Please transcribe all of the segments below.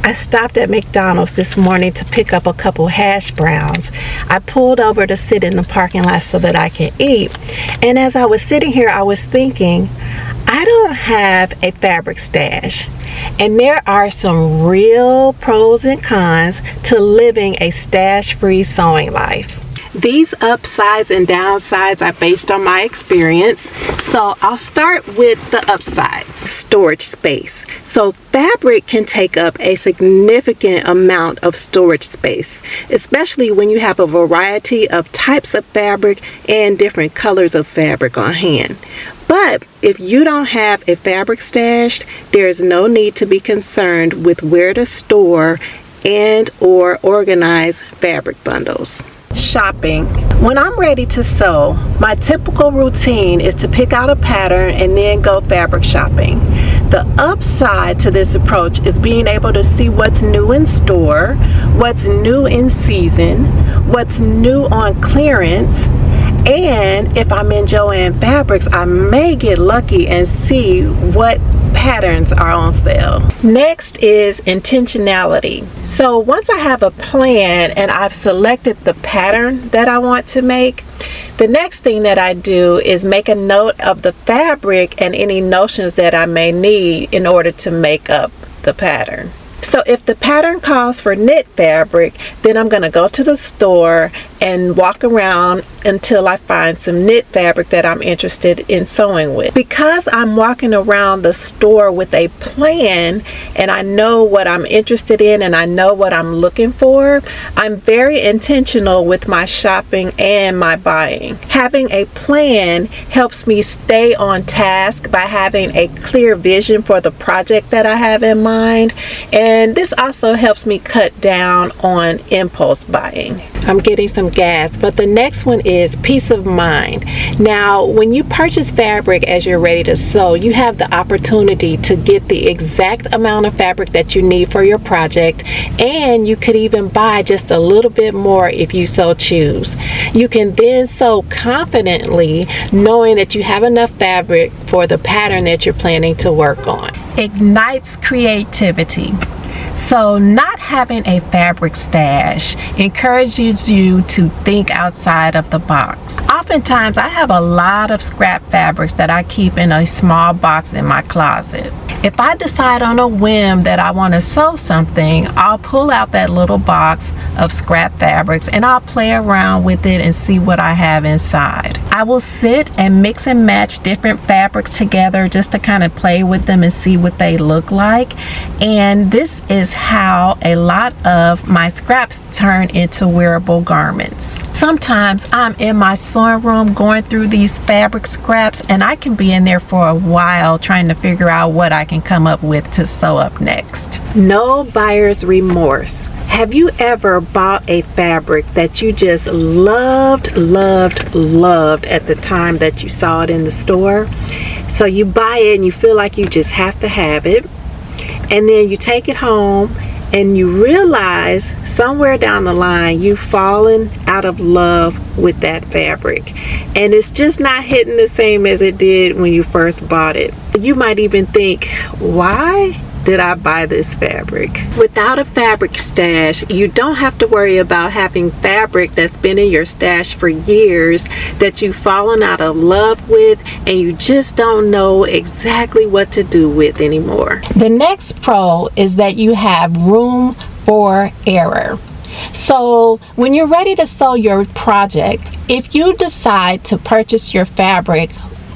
I stopped at McDonald's this morning to pick up a couple hash browns. I pulled over to sit in the parking lot so that I can eat. And as I was sitting here, I was thinking, I don't have a fabric stash. And there are some real pros and cons to living a stash-free sewing life. These upsides and downsides are based on my experience. So I'll start with the upsides. Storage space. So fabric can take up a significant amount of storage space, especially when you have a variety of types of fabric and different colors of fabric on hand. But if you don't have a fabric stash, there is no need to be concerned with where to store and or organize fabric bundles. Shopping. When I'm ready to sew, my typical routine is to pick out a pattern and then go fabric shopping. The upside to this approach is being able to see what's new in store, what's new in season, what's new on clearance, and if I'm in Joann Fabrics, I may get lucky and see what patterns are on sale. Next is intentionality. So once I have a plan and I've selected the pattern that I want to make, the next thing that I do is make a note of the fabric and any notions that I may need in order to make up the pattern. So if the pattern calls for knit fabric, then I'm going to go to the store and walk around until I find some knit fabric that I'm interested in sewing with. Because I'm walking around the store with a plan and I know what I'm interested in and I know what I'm looking for, I'm very intentional with my shopping and my buying. Having a plan helps me stay on task by having a clear vision for the project that I have in mind, and this also helps me cut down on impulse buying. I'm getting some gas, but the next one is peace of mind. Now, when you purchase fabric as you're ready to sew, you have the opportunity to get the exact amount of fabric that you need for your project, and you could even buy just a little bit more if you so choose. You can then sew confidently knowing that you have enough fabric for the pattern that you're planning to work on. Ignites creativity. So not having a fabric stash encourages you to think outside of the box. Oftentimes I have a lot of scrap fabrics that I keep in a small box in my closet. If I decide on a whim that I want to sew something, I'll pull out that little box of scrap fabrics and I'll play around with it and see what I have inside. I will sit and mix and match different fabrics together just to kind of play with them and see what they look like. And this is how a lot of my scraps turn into wearable garments. Sometimes I'm in my sewing room going through these fabric scraps and I can be in there for a while trying to figure out what I can come up with to sew up next. No buyer's remorse. Have you ever bought a fabric that you just loved at the time that you saw it in the store? So you buy it and you feel like you just have to have it, and then you take it home and you realize somewhere down the line you've fallen out of love with that fabric and it's just not hitting the same as it did when you first bought it. You might even think, why did I buy this fabric? Without a fabric stash, you don't have to worry about having fabric that's been in your stash for years that you've fallen out of love with and you just don't know exactly what to do with anymore. The next pro is that you have room for error. So when you're ready to sew your project, if you decide to purchase your fabric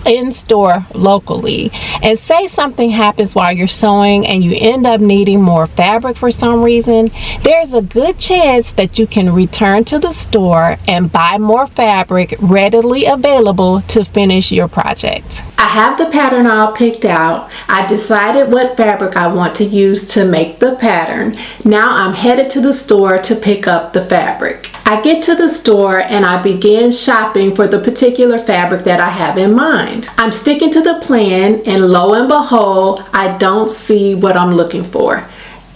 in store locally and say something happens while you're sewing and you end up needing more fabric for some reason, there's a good chance that you can return to the store and buy more fabric readily available to finish your project. I have the pattern all picked out. I decided what fabric I want to use to make the pattern. Now I'm headed to the store to pick up the fabric. I get to the store and I begin shopping for the particular fabric that I have in mind. I'm sticking to the plan and lo and behold, I don't see what I'm looking for.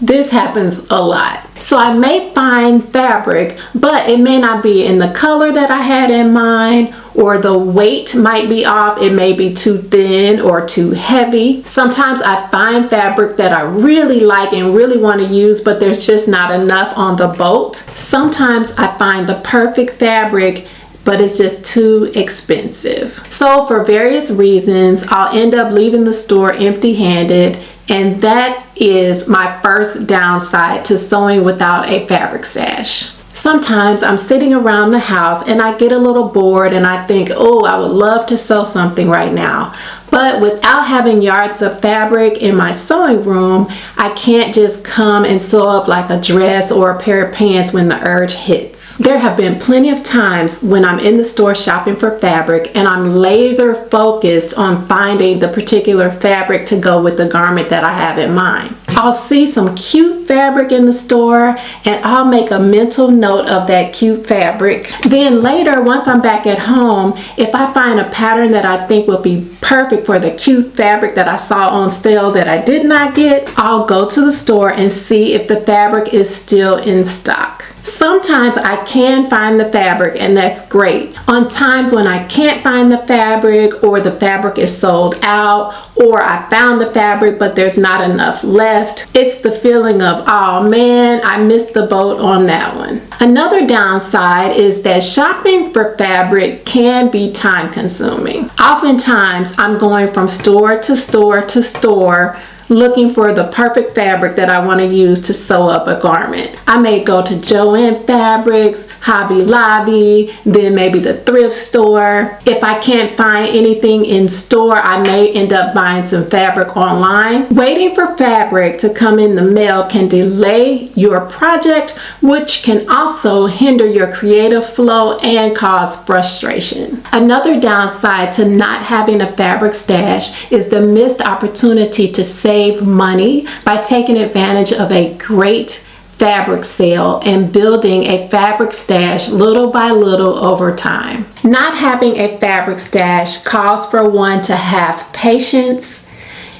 This happens a lot. So I may find fabric, but it may not be in the color that I had in mind, or the weight might be off. It may be too thin or too heavy. Sometimes I find fabric that I really like and really want to use, but there's just not enough on the boat. Sometimes I find the perfect fabric, but it's just too expensive. So for various reasons, I'll end up leaving the store empty-handed, and that is my first downside to sewing without a fabric stash. Sometimes I'm sitting around the house and I get a little bored and I think, oh, I would love to sew something right now. But without having yards of fabric in my sewing room, I can't just come and sew up like a dress or a pair of pants when the urge hits. There have been plenty of times when I'm in the store shopping for fabric and I'm laser focused on finding the particular fabric to go with the garment that I have in mind. I'll see some cute fabric in the store and I'll make a mental note of that cute fabric. Then later, once I'm back at home, if I find a pattern that I think will be perfect for the cute fabric that I saw on sale that I did not get, I'll go to the store and see if the fabric is still in stock. Sometimes I can find the fabric, and that's great. On times when I can't find the fabric, or the fabric is sold out, or I found the fabric but there's not enough left, it's the feeling of, oh man, I missed the boat on that one. Another downside is that shopping for fabric can be time consuming. Oftentimes I'm going from store to store to store looking for the perfect fabric that I want to use to sew up a garment. I may go to Joann Fabrics, Hobby Lobby, then maybe the thrift store. If I can't find anything in store, I may end up buying some fabric online. Waiting for fabric to come in the mail can delay your project, which can also hinder your creative flow and cause frustration. Another downside to not having a fabric stash is the missed opportunity to save money by taking advantage of a great fabric sale and building a fabric stash little by little over time. Not having a fabric stash calls for one to have patience.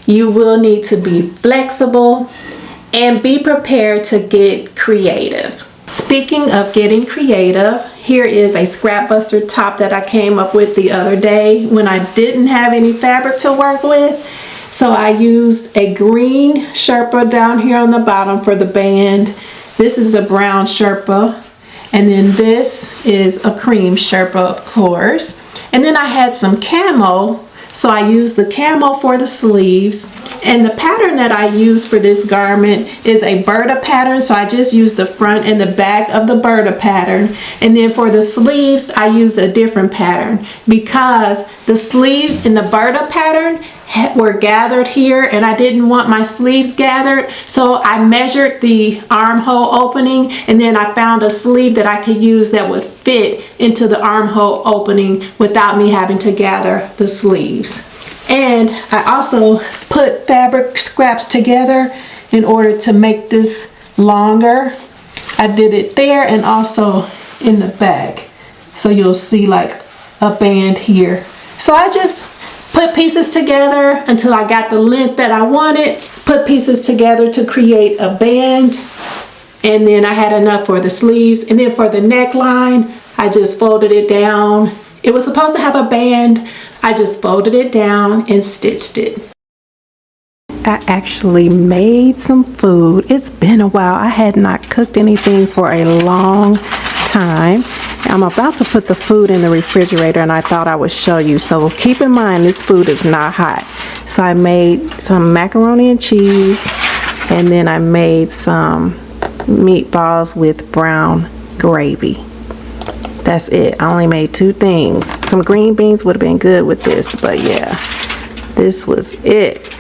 You will need to be flexible and be prepared to get creative. Speaking of getting creative, here is a Scrapbuster top that I came up with the other day when I didn't have any fabric to work with. So I used a green Sherpa down here on the bottom for the band. This is a brown Sherpa. And then this is a cream Sherpa, of course. And then I had some camo. So I used the camo for the sleeves. And the pattern that I used for this garment is a Burda pattern. So I just used the front and the back of the Burda pattern. And then for the sleeves, I used a different pattern because the sleeves in the Burda pattern were gathered here and I didn't want my sleeves gathered, so I measured the armhole opening and then I found a sleeve that I could use that would fit into the armhole opening without me having to gather the sleeves. And I also put fabric scraps together in order to make this longer. I did it there and also in the back, so you'll see like a band here. So I just put pieces together until I got the length that I wanted, put pieces together to create a band, and then I had enough for the sleeves. And then for the neckline, I just folded it down. It was supposed to have a band. I just folded it down and stitched it. I actually made some food. It's been a while. I had not cooked anything for a long time. I'm about to put the food in the refrigerator and I thought I would show you. So keep in mind this food is not hot. So I made some macaroni and cheese and then I made some meatballs with brown gravy. That's it. I only made 2 things. Some green beans would have been good with this, but yeah, this was it.